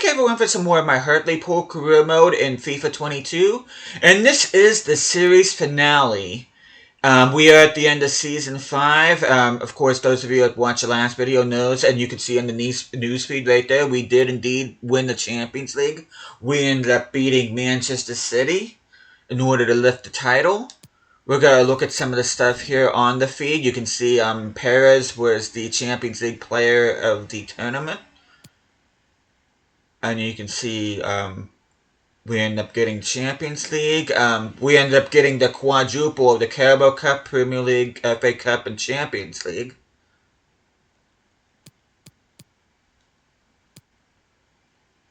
back everyone for some more of my Hartlepool career mode in FIFA 22, and this is the series finale. We are at the end of Season 5. Of course, those of you that watched the last video knows, and you can see on the newsfeed right there, we did indeed win the Champions League. We ended up beating Manchester City in order to lift the title. We're going to look at some of the stuff here on the feed. You can see Perez was the Champions League player of the tournament. And you can see we end up getting Champions League. We ended up getting the quadruple of the Carabao Cup, Premier League, FA Cup, and Champions League.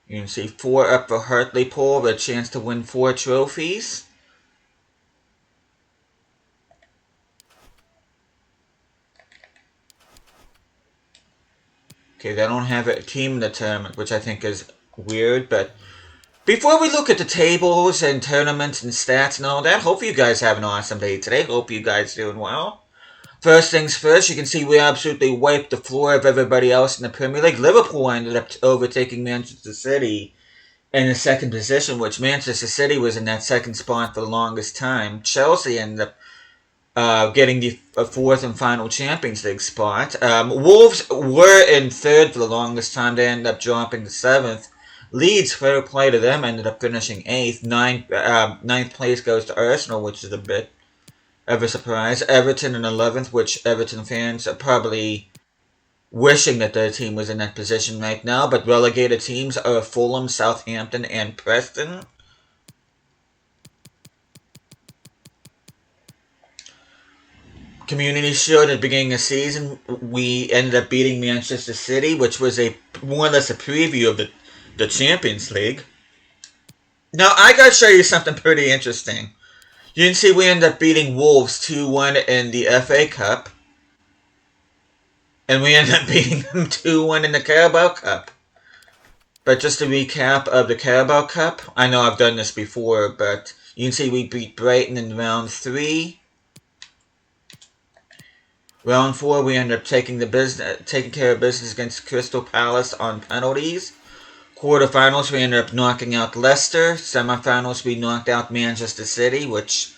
You can see 4 up for Hartlepool with a chance to win 4 trophies. Okay, they don't have a team in the tournament, which I think is weird, but before we look at the tables and tournaments and stats and all that, hope you guys have an awesome day today. Hope you guys doing well. First things first, you can see we absolutely wiped the floor of everybody else in the Premier League. Liverpool ended up overtaking Manchester City in the second position, which Manchester City was in that second spot for the longest time. Chelsea ended up getting the 4th and final Champions League spot. Wolves were in 3rd for the longest time. They ended up dropping to 7th. Leeds, fair play to them, ended up finishing 8th. 9th place goes to Arsenal, which is a bit of a surprise. Everton in 11th, which Everton fans are probably wishing that their team was in that position right now. But relegated teams are Fulham, Southampton, and Preston. Community Shield at the beginning of the season, we ended up beating Manchester City, which was more or less a preview of the Champions League. Now, I gotta show you something pretty interesting. You can see we ended up beating Wolves 2-1 in the FA Cup. And we ended up beating them 2-1 in the Carabao Cup. But just a recap of the Carabao Cup. I know I've done this before, but you can see we beat Brighton in round 3. Round 4, we ended up taking care of business against Crystal Palace on penalties. Quarterfinals, we ended up knocking out Leicester. Semifinals, we knocked out Manchester City, which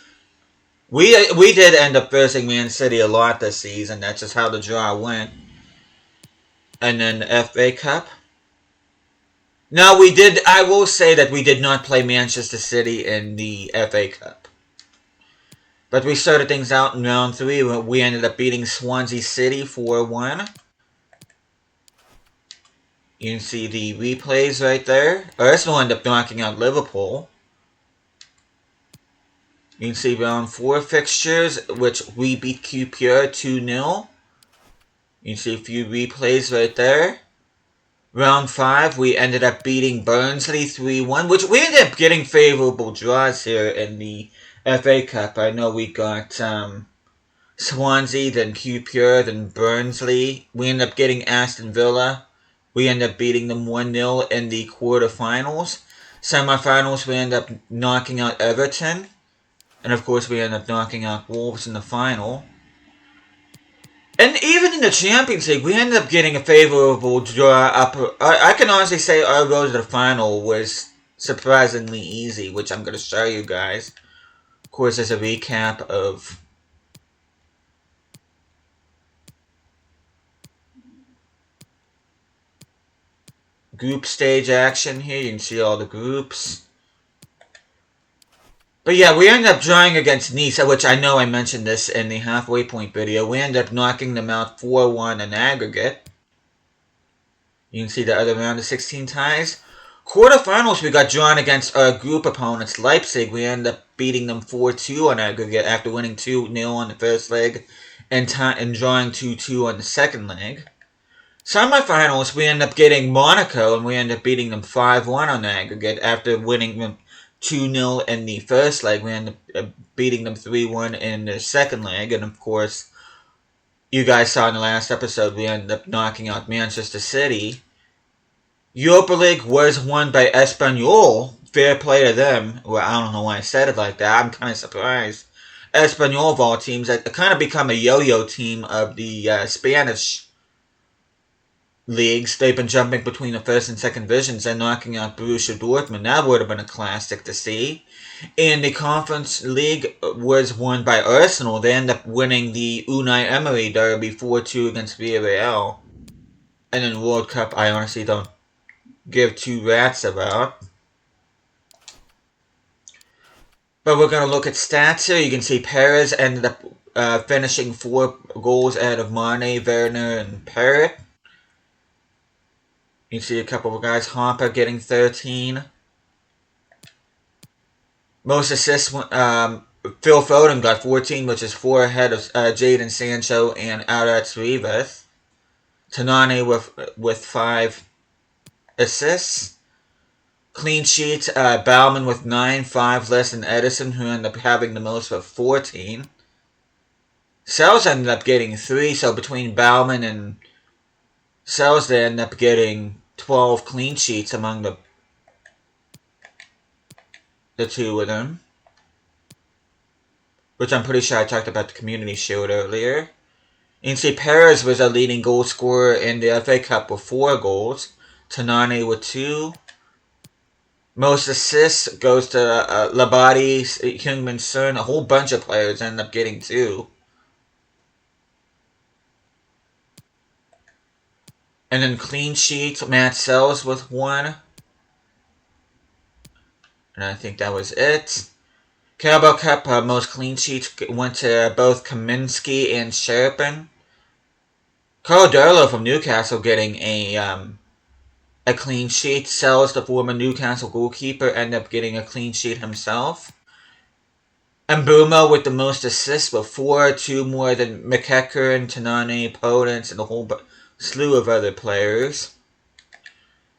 we did end up versing Man City a lot this season. That's just how the draw went. And then the FA Cup. Now, I will say that we did not play Manchester City in the FA Cup. But we started things out in round 3. We ended up beating Swansea City 4-1. You can see the replays right there. Arsenal ended up knocking out Liverpool. You can see round 4 fixtures, which we beat QPR 2-0. You can see a few replays right there. Round 5, we ended up beating Barnsley 3-1, which we ended up getting favorable draws here in the FA Cup. I know we got Swansea, then QPR, then Barnsley. We ended up getting Aston Villa. We ended up beating them 1-0 in the quarterfinals. Semifinals, we ended up knocking out Everton. And of course, we ended up knocking out Wolves in the final. And even in the Champions League, we ended up getting a favorable draw up. I can honestly say our road to the final was surprisingly easy, which I'm going to show you guys. Of course, there's a recap of group stage action here. You can see all the groups. But yeah, we ended up drawing against Nice, which I know I mentioned this in the halfway point video. We ended up knocking them out 4-1 in aggregate. You can see the other round of 16 ties. Quarterfinals, we got drawn against our group opponents, Leipzig. We ended up beating them 4-2 on aggregate after winning 2-0 on the first leg and drawing 2-2 on the second leg. Semifinals, we ended up getting Monaco, and we ended up beating them 5-1 on aggregate after winning them 2-0 in the first leg. We ended up beating them 3-1 in the second leg. And of course, you guys saw in the last episode, we ended up knocking out Manchester City. Europa League was won by Espanyol. Fair play to them. Well, I don't know why I said it like that. I'm kind of surprised. Espanyol, of all teams, that kind of become a yo-yo team of the Spanish leagues, they've been jumping between the first and second divisions and knocking out Borussia Dortmund. That would have been a classic to see. And the Conference League was won by Arsenal. They ended up winning the Unai Emery derby 4-2 against Villarreal. And then World Cup, I honestly don't give two rats about. But we're going to look at stats here. You can see Perez ended up finishing 4 goals out of Mane, Werner, and Parrott. You can see a couple of guys. Hopper getting 13. Most assists, Phil Foden got 14, which is 4 ahead of Jadon Sancho and Aratz Rivas. Tanane with 5 assists. Clean sheets, Bauman with 9, 5 less than Edison, who ended up having the most with 14. Sells ended up getting 3, so between Bauman and Sells, they ended up getting 12 clean sheets among the two of them. Which I'm pretty sure I talked about the Community Shield earlier. You can see Perez was a leading goal scorer in the FA Cup with 4 goals. Tanane with 2. Most assists goes to Labadi, Heung-min Son. A whole bunch of players end up getting 2. And then clean sheets, Matt Sells with 1. And I think that was it. Carabao Cup, most clean sheets went to both Kaminsky and Sherpin. Carl Durlow from Newcastle getting a clean sheet. Sells, the former Newcastle goalkeeper, ended up getting a clean sheet himself. Mbeumo with the most assists with 4, 2 more than McEachern, Tanane, Podence, and a whole slew of other players.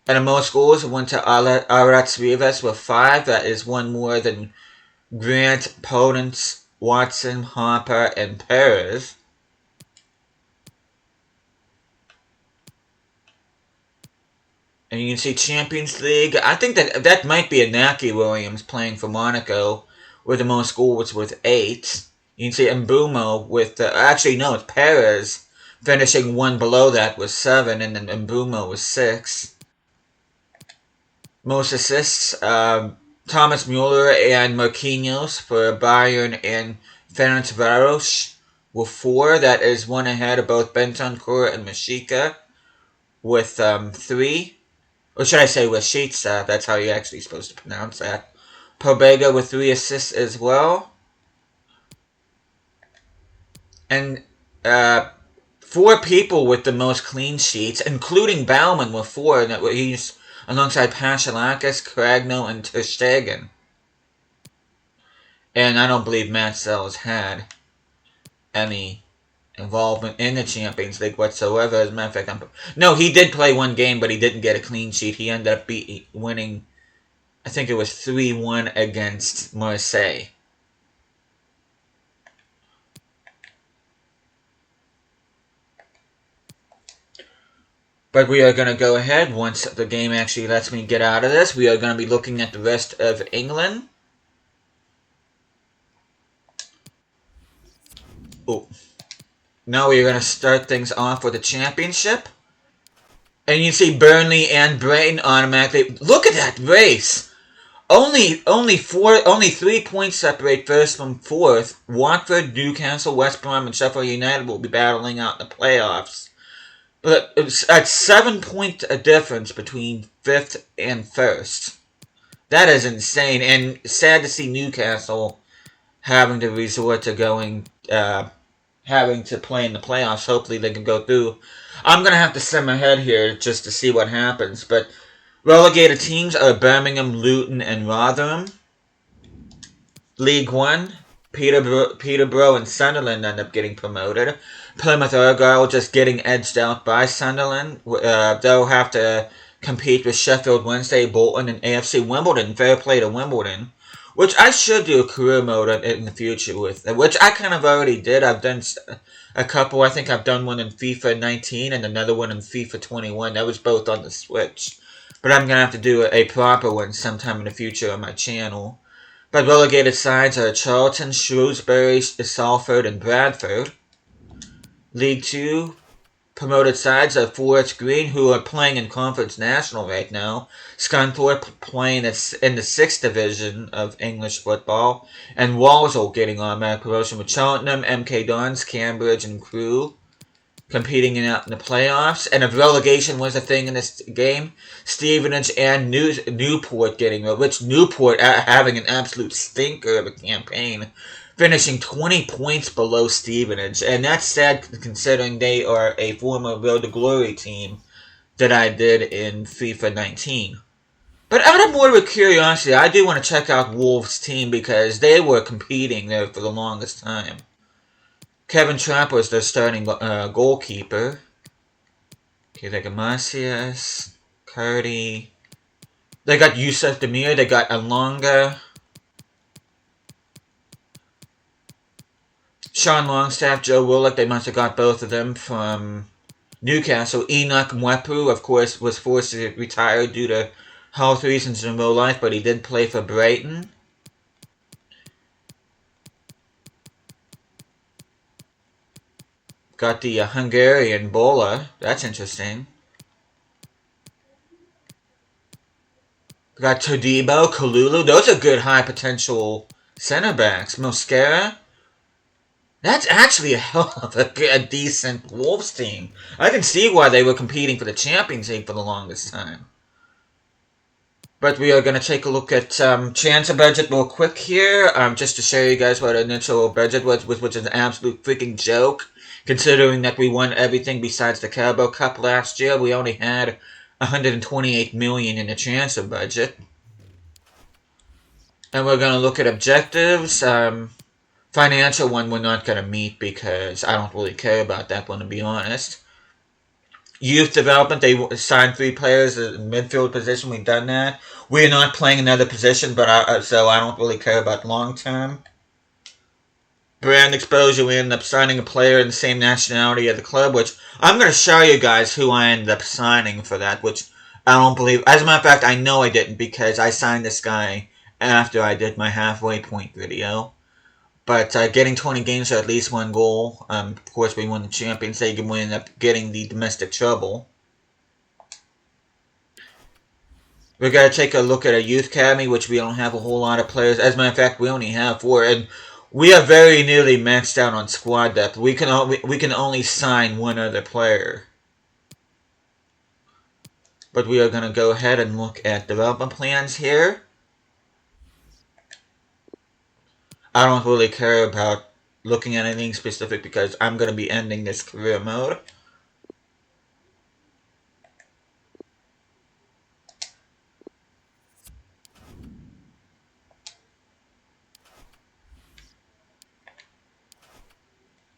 And the most goals went to Aratz Rivas with 5. That is 1 more than Grant, Podence, Watson, Hopper, and Perez. And you can see Champions League. I think that might be Inaki Williams playing for Monaco with the most goals with 8. You can see Mbeumo with... actually, no, it's Perez finishing 1 below that with 7, and then Mbeumo with 6. Most assists, Thomas Muller and Marquinhos for Bayern and Ferencváros with 4. That is 1 ahead of both Bentancur and Mashika with 3. Or should I say with Sheetsa, that's how you're actually supposed to pronounce that. Pobega with 3 assists as well. And 4 people with the most clean sheets, including Bauman with 4, and he's alongside Pashalakis, Cragno, and Ter Stegen. And I don't believe Matt Sells had any involvement in the Champions League whatsoever. As a matter of fact, no, he did play 1 game, but he didn't get a clean sheet. He ended up winning, I think it was 3-1 against Marseille. But we are going to go ahead, once the game actually lets me get out of this, we are going to be looking at the rest of England. Oh. Now we're going to start things off with the Championship. And you see Burnley and Brighton automatically... Look at that race! Only 3 points separate first from fourth. Watford, Newcastle, West Brom, and Sheffield United will be battling out in the playoffs. But it's at 7-point difference between 5th and 1st. That is insane, and sad to see Newcastle having to resort to having to play in the playoffs. Hopefully they can go through. I'm going to have to send my head here just to see what happens. But relegated teams are Birmingham, Luton, and Rotherham. League One, Peterborough and Sunderland end up getting promoted. Plymouth Argyle just getting edged out by Sunderland. They'll have to compete with Sheffield Wednesday, Bolton, and AFC Wimbledon. Fair play to Wimbledon. Which I should do a career mode in the future with. Which I kind of already did. I've done a couple. I think I've done one in FIFA 19 and another one in FIFA 21. That was both on the Switch. But I'm going to have to do a proper one sometime in the future on my channel. But relegated sides are Charlton, Shrewsbury, Salford, and Bradford. League 2, promoted sides are Forest Green, who are playing in Conference National right now. Scunthorpe playing in the 6th Division of English football. And Walsall getting automatic promotion with Cheltenham, MK Dons, Cambridge, and Crewe competing in the playoffs. And if relegation was a thing in this game, Stevenage and Newport getting which Newport having an absolute stinker of a campaign, finishing 20 points below Stevenage. And that's sad considering they are a former Road to Glory team that I did in FIFA 19. But out of more curiosity, I do want to check out Wolves' team because they were competing there for the longest time. Kevin Trapp was their starting goalkeeper. Okay, they got Macias, Cardi. They got Yusuf Demir. They got Alonga. Sean Longstaff, Joe Willock. They must have got both of them from Newcastle. Enoch Mwepu, of course, was forced to retire due to health reasons in real life, but he did play for Brighton. Got the Hungarian Bola. That's interesting. Got Todibo, Kalulu. Those are good high potential center backs. Mosquera. That's actually a hell of a decent Wolves team. I can see why they were competing for the Champions League for the longest time. But we are going to take a look at transfer budget real quick here, just to show you guys what our initial budget was, which is an absolute freaking joke. Considering that we won everything besides the Carabao Cup last year, we only had $128 million in the transfer budget. And we're going to look at objectives. Financial one we're not going to meet because I don't really care about that one, to be honest. Youth development, they signed 3 players in midfield position. We've done that. We're not playing another position, but so I don't really care about long term. Brand exposure, we ended up signing a player in the same nationality of the club, which I'm going to show you guys who I ended up signing for that, which I don't believe. As a matter of fact, I know I didn't because I signed this guy after I did my halfway point video. But getting 20 games or at least 1 goal. Of course, we won the Champions League and we ended up getting the domestic treble. We're going to take a look at a youth academy, which we don't have a whole lot of players. As a matter of fact, we only have 4. And we are very nearly maxed out on squad depth. We can only sign 1 other player. But we are going to go ahead and look at development plans here. I don't really care about looking at anything specific because I'm going to be ending this career mode.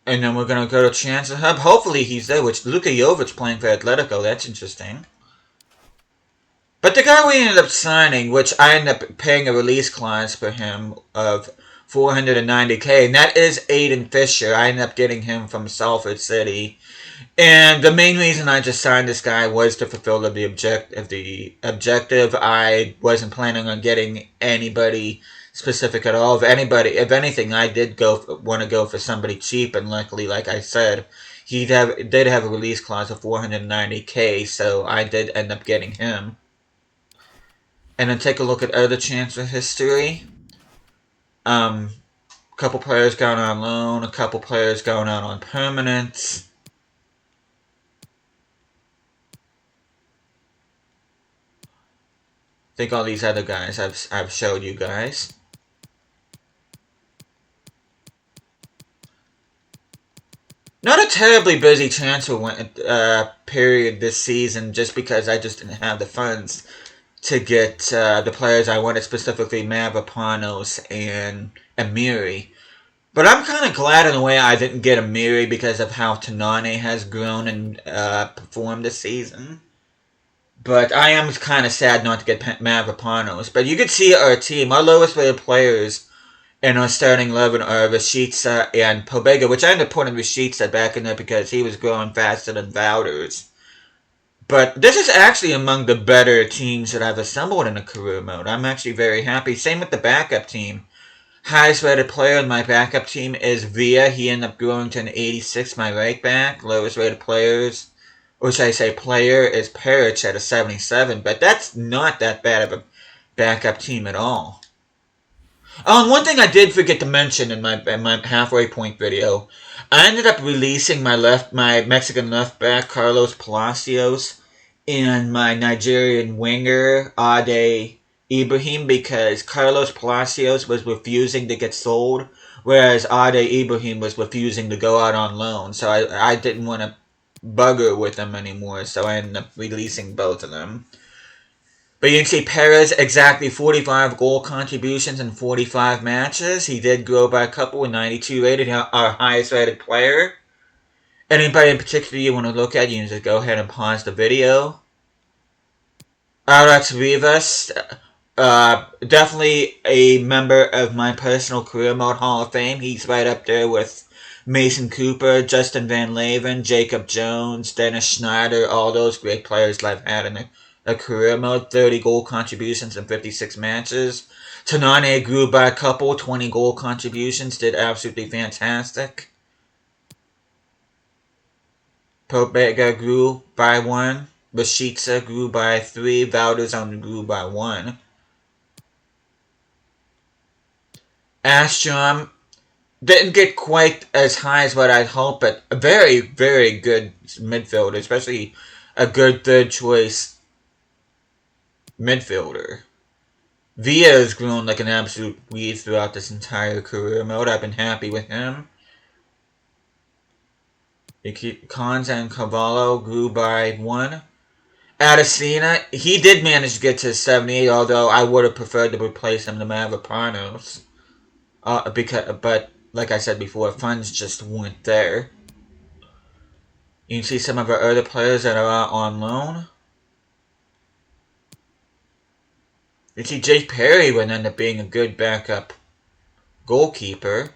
And then we're going to go to Transfer Hub. Hopefully he's there, which Luka Jovic playing for Atletico. That's interesting. But the guy we ended up signing, which I ended up paying a release clause for him of $490K, and that is Aiden Fisher. I ended up getting him from Salford City. And the main reason I just signed this guy was to fulfill the objective. I wasn't planning on getting anybody specific at all. If anything, I did want to go for somebody cheap, and luckily, like I said, he did have a release clause of $490K, so I did end up getting him. And then take a look at other transfer history. A couple players going on loan, a couple players going out on permanent. I think all these other guys I've showed you guys. Not a terribly busy transfer period this season, just because I just didn't have the funds to get the players I wanted, specifically Mavropanos and Amiri. But I'm kind of glad in a way I didn't get Amiri because of how Tanane has grown and performed this season. But I am kind of sad not to get Mavropanos. But you can see our team, our lowest rated players in our starting 11 are Rashica and Pobega, which I ended up putting Rashica back in there because he was growing faster than Wouters. But this is actually among the better teams that I've assembled in a career mode. I'm actually very happy. Same with the backup team. Highest rated player in my backup team is Villa. He ended up growing to an 86, my right back. Lowest rated players, or should I say player, is Perich at a 77, but that's not that bad of a backup team at all. Oh, and one thing I did forget to mention in my halfway point video, I ended up releasing my Mexican left back Carlos Palacios and my Nigerian winger Ade Ibrahim because Carlos Palacios was refusing to get sold, whereas Ade Ibrahim was refusing to go out on loan. So I didn't want to bugger with them anymore, so I ended up releasing both of them. But you can see Perez exactly 45 goal contributions in 45 matches. He did grow by a couple with 92 rated, our highest rated player. Anybody in particular you want to look at, you can just go ahead and pause the video. Arax Rivas, definitely a member of my personal career mode Hall of Fame. He's right up there with Mason Cooper, Justin Van Leeuwen, Jacob Jones, Dennis Schneider, all those great players that I've had in a career mode. 30 goal contributions in 56 matches. Tanane grew by a couple, 20 goal contributions, did absolutely fantastic. Pobega grew by 1. Rashica grew by 3. Valdezon grew by 1. Astrom didn't get quite as high as what I'd hoped, but a very, very good midfielder, especially a good third choice midfielder. Villa has grown like an absolute weed throughout this entire career mode. I've been happy with him. Cons and Cavallo grew by 1. Adesina, he did manage to get to 78, although I would have preferred to replace him to Mavropanos. But like I said before, funds just weren't there. You can see some of our other players that are out on loan. You can see Jake Perry would end up being a good backup goalkeeper.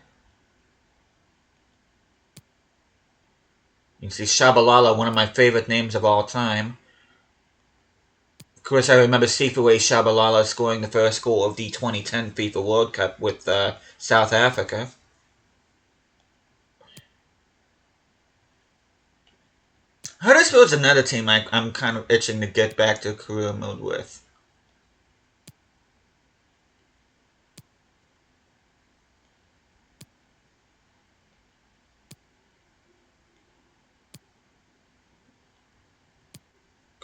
You can see Shabalala, one of my favorite names of all time. Of course, I remember Sifuwe Shabalala scoring the first goal of the 2010 FIFA World Cup with South Africa. Huddersfield is another team I'm kind of itching to get back to career mode with.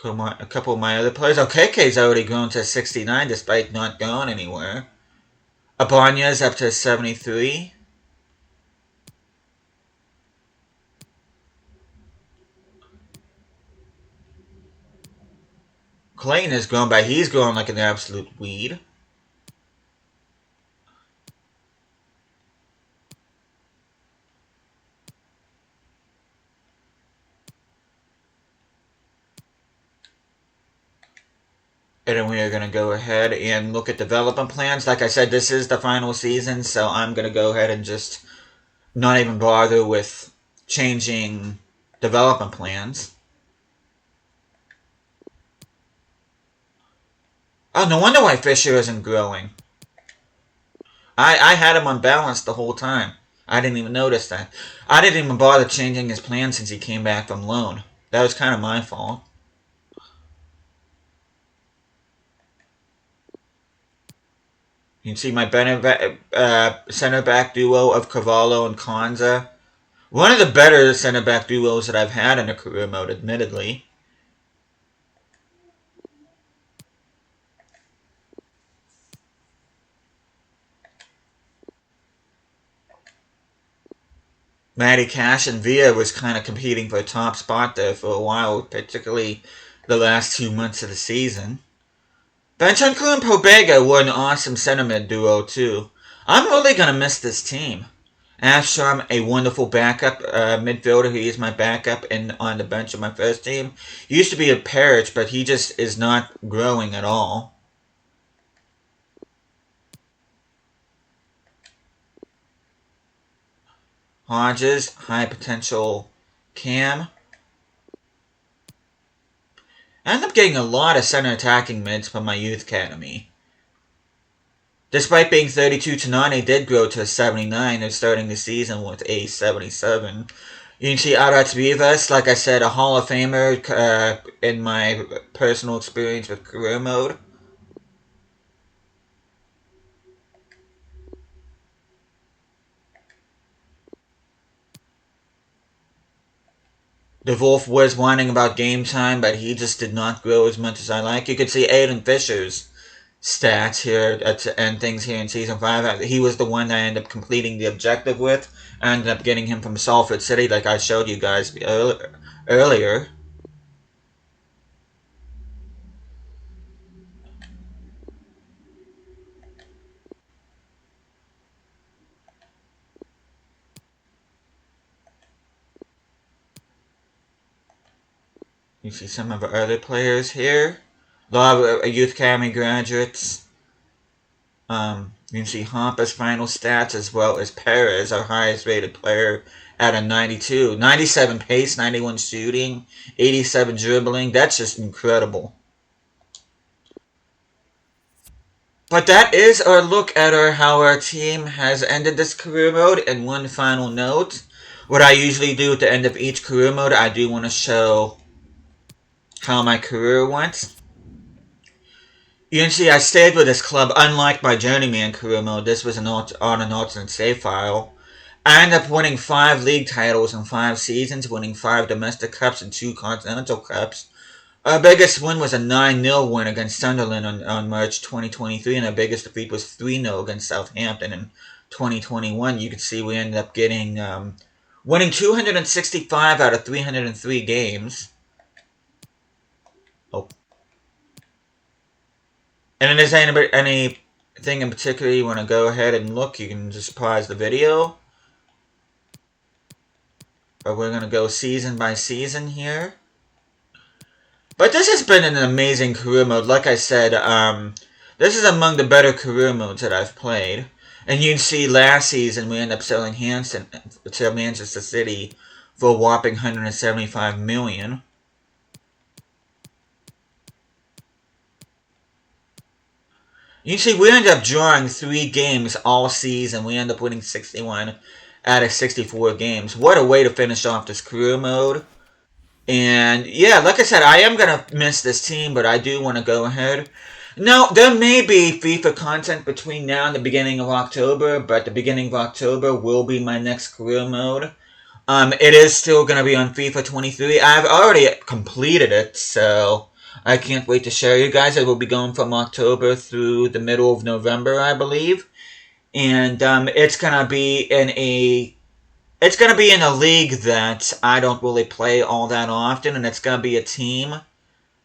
A couple of my other players. OKK's already grown to 69 despite not going anywhere. Abanya's up to 73. Clayton has grown by, he's grown like an absolute weed. And then we are going to go ahead and look at development plans. Like I said, this is the final season, so I'm going to go ahead and just not even bother with changing development plans. Oh, no wonder why Fisher isn't growing. I had him unbalanced the whole time. I didn't even notice that. I didn't even bother changing his plan since he came back from loan. That was kind of my fault. You can see my center back duo of Cavallo and Konza. One of the better center back duos that I've had in a career mode, admittedly. Matty Cash and Villa was kind of competing for a top spot there for a while, particularly the last 2 months of the season. Bentancur and Pobega were an awesome center mid duo too. I'm really going to miss this team. Ashram, a wonderful backup midfielder. He is my backup on the bench of my first team. He used to be a Parrish, but he just is not growing at all. Hodges, high potential Cam. I end up getting a lot of center attacking mids from my youth academy. Despite being 32 to 9, he did grow to a 79 and starting the season with a 77. You can see Arat Rivas, like I said, a Hall of Famer in my personal experience with career mode. The Wolf was whining about game time, but he just did not grow as much as I like. You could see Aiden Fisher's stats here to end things here in Season 5. He was the one that I ended up completing the objective with. I ended up getting him from Salford City, like I showed you guys earlier. You see some of our other players here. A lot of youth academy graduates. You can see Hampa's final stats as well as Perez, our highest rated player, at a 92. 97 pace, 91 shooting, 87 dribbling. That's just incredible. But that is our look at how our team has ended this career mode. And one final note, what I usually do at the end of each career mode, I do want to show how my career went. You can see I stayed with this club, unlike my Journeyman career mode. This was on an alternate save file. I ended up winning 5 league titles in 5 seasons, winning 5 domestic cups and 2 continental cups. Our biggest win was a 9-0 win against Sunderland on March 2023, and our biggest defeat was 3-0 against Southampton in 2021. You can see we ended up getting winning 265 out of 303 games. Oh. And if there's anything in particular you want to go ahead and look, you can just pause the video. But we're going to go season by season here. But this has been an amazing career mode. Like I said, this is among the better career modes that I've played. And you can see last season we ended up selling Hansen to Manchester City for a whopping $175 million. You see, we ended up drawing 3 games all season. We ended up winning 61 out of 64 games. What a way to finish off this career mode. And yeah, like I said, I am going to miss this team, but I do want to go ahead. Now, there may be FIFA content between now and the beginning of October, but the beginning of October will be my next career mode. It is still going to be on FIFA 23. I've already completed it, so I can't wait to show you guys. It will be going from October through the middle of November, I believe. And it's going to be in a league that I don't really play all that often, and it's going to be a team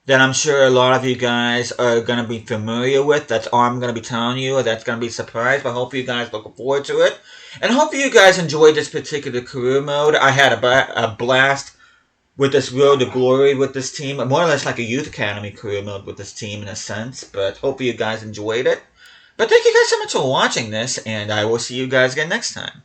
that I'm sure a lot of you guys are going to be familiar with. That's all I'm going to be telling you. That's going to be a surprise, but hopefully you guys looking forward to it. And hopefully you guys enjoyed this particular career mode. I had a blast with this Road to Glory with this team. More or less like a Youth Academy career mode with this team in a sense, but hopefully you guys enjoyed it. But thank you guys so much for watching this, and I will see you guys again next time.